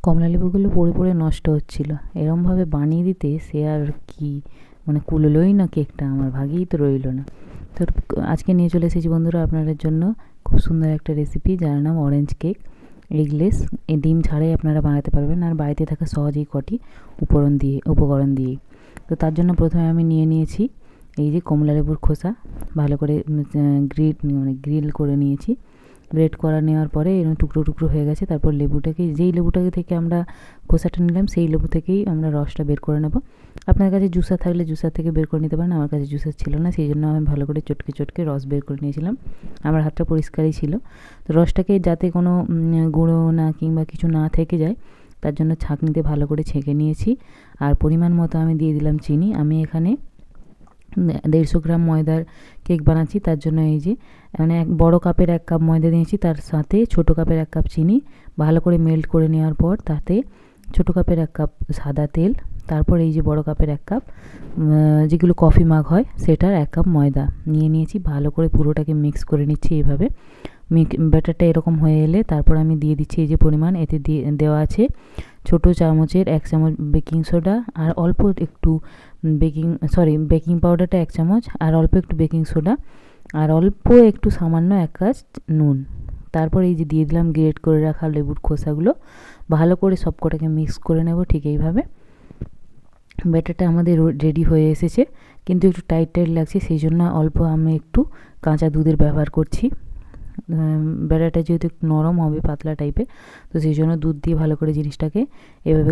কমলা লেবুগুলো পড়ে পড়ে নষ্ট হচ্ছিল। এরমভাবে বানিয়ে দিতে সে আর কি মানে কুলোলোই না কেকটা, আমার ভাগেই তো রইল না। তো আজকে নিয়ে চলে এসেছি বন্ধুরা আপনাদের জন্য খুব সুন্দর একটা রেসিপি, যার নাম অরেঞ্জ কেক এগলেস। এই ডিম ছাড়াই আপনারা বানাতে পারবেন, আর বাড়িতে থাকা সহজেই কটি উপকরণ দিয়ে। তো তার জন্য প্রথমে আমি নিয়ে নিয়েছি এই যে কমলা লেবুর খোসা, ভালো করে গ্রিল করে নিয়েছি। গ্রেট করা নেওয়ার পরে এরকম টুকরো টুকরো হয়ে গেছে। তারপর যেই লেবুটাকে থেকে আমরা খোসাটা নিলাম সেই লেবু থেকেই আমরা রসটা বের করে নেব। আপনার কাছে জুসার থাকলে জুসার থেকে বের করে নিতে পারেন, আমার কাছে জুসার ছিল না, সেই জন্য আমি ভালো করে চটকে চটকে রস বের করে নিয়েছিলাম। আমার হাতটা পরিষ্কারই ছিল। তো রসটাকে যাতে কোনো গুঁড়ো না কিংবা কিছু না থেকে যায় তার জন্য ছাঁকনিতে ভালো করে ছেঁকে নিয়েছি। আর পরিমাণ মতো আমি দিয়ে দিলাম চিনি। আমি এখানে 150 গ্রাম ময়দার কেক বানাচ্ছি, তার জন্য এই যে মানে বড় কাপের 1 কাপ ময়দা নিয়েছি, তার সাথে ছোটো কাপের 1 কাপ চিনি ভালো করে মেল্ট করে নেওয়ার পর তাতে ছোটো কাপের 1 কাপ সাদা তেল, তারপর এই যে বড় কাপের 1 কাপ যেগুলো কফি মাগ হয় সেটার 1 কাপ ময়দা নিয়ে নিয়েছি। ভালো করে পুরোটাকে মিক্স করে নিচ্ছি। এইভাবে ব্যাটারটা এরকম হয়ে এলে তারপর আমি দিয়ে দিচ্ছি এই যে পরিমাণ, এতে দেওয়া আছে ছোটো চামচের 1 চামচ বেকিং সোডা, আর অল্প একটু বেকিং পাউডারটা 1 চামচ, আর অল্প একটু বেকিং সোডা, আর অল্প একটু সামান্য 1 কাপ নুন। তারপর এই যে দিয়ে দিলাম গ্রেট করে রাখা লেবুর খোসাগুলো, ভালো করে সব কটাকে মিক্স করে নেব। ঠিক এইভাবে ব্যাটারটা আমাদের রেডি হয়ে এসেছে, কিন্তু একটু টাইট টাইট লাগছে, সেই জন্য অল্প আমি একটু কাঁচা দুধের ব্যবহার করছি। ব্যাটারটা যেহেতু একটু নরম হবে পাতলা টাইপের, তো সেই জন্য দুধ দিয়ে ভালো করে জিনিসটাকে এভাবে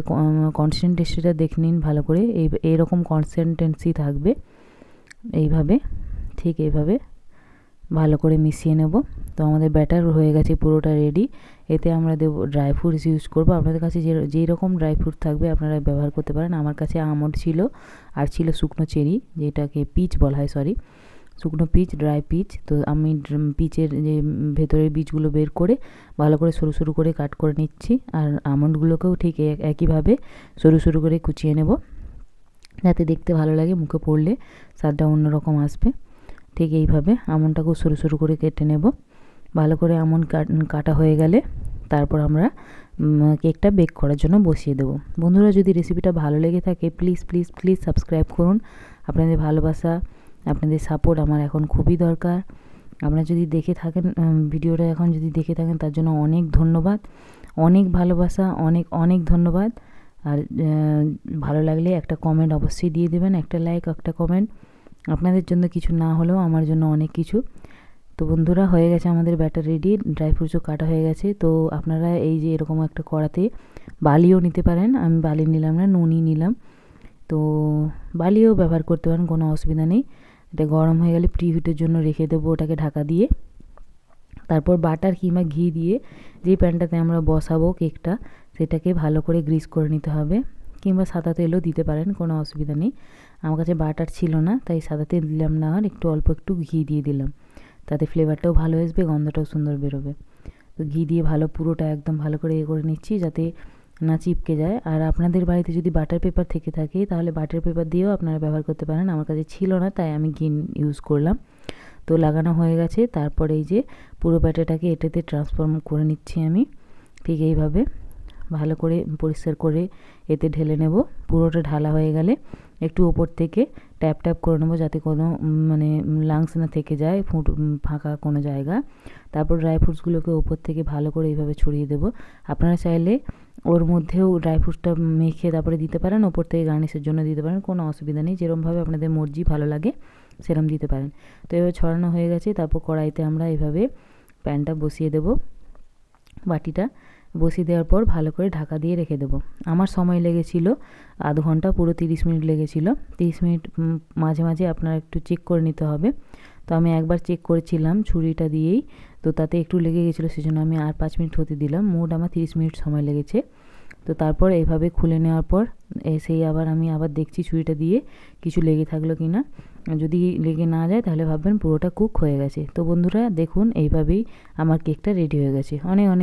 কনসিস্টেন্সিটা দেখে নিন ভালো করে। এইরকম কনসিস্টেন্সি থাকবে এইভাবে, ঠিক এইভাবে ভালো করে মিশিয়ে নেব। তো আমাদের ব্যাটার হয়ে গেছে পুরোটা রেডি। এতে আমরা দেবো ড্রাই ফ্রুটস ইউজ করবো। আপনাদের কাছে যেই রকম ড্রাই ফ্রুট থাকবে আপনারা ব্যবহার করতে পারেন। আমার কাছে আমন্ড ছিল, আর ছিল শুকনো চেরি, যেটাকে পিচ বলা হয়, শুকনো পিচ, ড্রাই পিচ। তো আমি পিচের যে ভেতরের বীজগুলো বের করে ভালো করে সরু সরু করে কাট করে নিচ্ছি, আর আমন্ডগুলোকেও ঠিক একইভাবে সরু সরু করে কুচিয়ে নেব, যাতে দেখতে ভালো লাগে, মুখে পড়লে স্বাদটা অন্যরকম আসবে। ঠিক এইভাবে আমন্ডটাকেও সরু সরু করে কেটে নেব। ভালো করে আমন্ড কাটা হয়ে গেলে তারপর আমরা কেকটা বেক করার জন্য বসিয়ে দেবো। বন্ধুরা, যদি রেসিপিটা ভালো লেগে থাকে প্লিজ প্লিজ প্লিজ সাবস্ক্রাইব করুন। আপনাদের ভালোবাসা, আপনাদের সাপোর্ট আমার এখন খুবই দরকার। আপনারা যদি দেখে থাকেন ভিডিওটা, এখন যদি দেখে থাকেন তার জন্য অনেক ধন্যবাদ, অনেক ভালোবাসা, অনেক অনেক ধন্যবাদ। আর ভালো লাগলে একটা কমেন্ট অবশ্যই দিয়ে দেবেন, একটা লাইক, একটা কমেন্ট। আপনাদের জন্য কিছু না হলেও আমার জন্য অনেক কিছু। তো বন্ধুরা, হয়ে গেছে আমাদের ব্যাটার রেডি, ড্রাই ফ্রুটসও কাটা হয়ে গেছে। তো আপনারা এই যে এরকম একটা কড়াতে বালিও নিতে পারেন, আমি বালি নিলাম না, নুনই নিলাম। তো বালিও ব্যবহার করতে পারেন, কোনো অসুবিধা নেই। এটা গরম হয়ে গেলে প্রিহিটের জন্য রেখে দেবো ওটাকে ঢাকা দিয়ে। তারপর বাটার কিংবা ঘি দিয়ে যে প্যানটাতে আমরা বসাবো কেকটা সেটাকে ভালো করে গ্রিস করে নিতে হবে, কিংবা সাদা তেলও দিতে পারেন, কোনো অসুবিধা নেই। আমার কাছে বাটার ছিল না তাই সাদা তেল দিলাম না, আর অল্প একটু ঘি দিয়ে দিলাম, তাতে ফ্লেভারটাও ভালো আসবে, গন্ধটাও সুন্দর বেরোবে। তো ঘি দিয়ে পুরোটা একদম ভালো করে করে নিচ্ছি যাতে না চিপকে যায়। আর আপনাদের বাড়িতে যদি বাটার পেপার থেকে থাকে তাহলে বাটার পেপার দিয়েও আপনারা ব্যবহার করতে পারেন, আমার কাছে ছিল না তাই আমি ঘি ইউজ করলাম। তো লাগানো হয়ে গেছে। তারপর এই যে পুরো ব্যাটারটাকে এটাতে ট্রান্সফর্ম করে নিচ্ছি আমি, ঠিক এইভাবে ভালো করে পরিষ্কার করে এতে ঢেলে নেব। পুরোটা ঢালা হয়ে গেলে একটু ওপর থেকে ট্যাপ ট্যাপ করে নেবো, যাতে কোনো মানে লাংস না থেকে যায়, ফাঁকা কোনো জায়গা। তারপর ড্রাই ফ্রুটসগুলোকে ওপর থেকে ভালো করে এইভাবে ছড়িয়ে দেবো। আপনারা চাইলে ওর মধ্যেও ড্রাই ফ্রুটসটা মেখে তারপরে দিতে পারেন, ওপর থেকে গার্নিশের জন্য দিতে পারেন, কোনো অসুবিধা নেই, যেরকমভাবে আপনাদের মর্জি ভালো লাগে সেরকম দিতে পারেন। তো এবার ছড়ানো হয়ে গেছে। তারপর কড়াইতে আমরা এইভাবে প্যানটা বসিয়ে দেব, বাটিটা বসিয়ে দেওয়ার পর ভালো করে ঢাকা দিয়ে রেখে দেবো। আমার সময় লেগেছিল আধ ঘন্টা, পুরো 30 মিনিট লেগেছিল। 30 মিনিট মাঝে মাঝে আপনার একটু চেক করে নিতে হবে। তো আমি একবার চেক করেছিলাম ছুরিটা দিয়েই, তো তাতে একটু লেগে গেছিলো, সেজন্য আমি আর 5 মিনিট হতে দিলাম। মোট আমার 30 মিনিট সময় লেগেছে। তো তারপর এইভাবে খুলে নেওয়ার পর আমি আবার দেখছি ছুরিটা দিয়ে কিছু লেগে থাকলো কি না। যদি লেগে না যায় তাহলে ভাববেন পুরোটা কুক হয়ে গেছে। তো বন্ধুরা দেখুন, এইভাবেই আমার কেকটা রেডি হয়ে গেছে। অনেক অনেক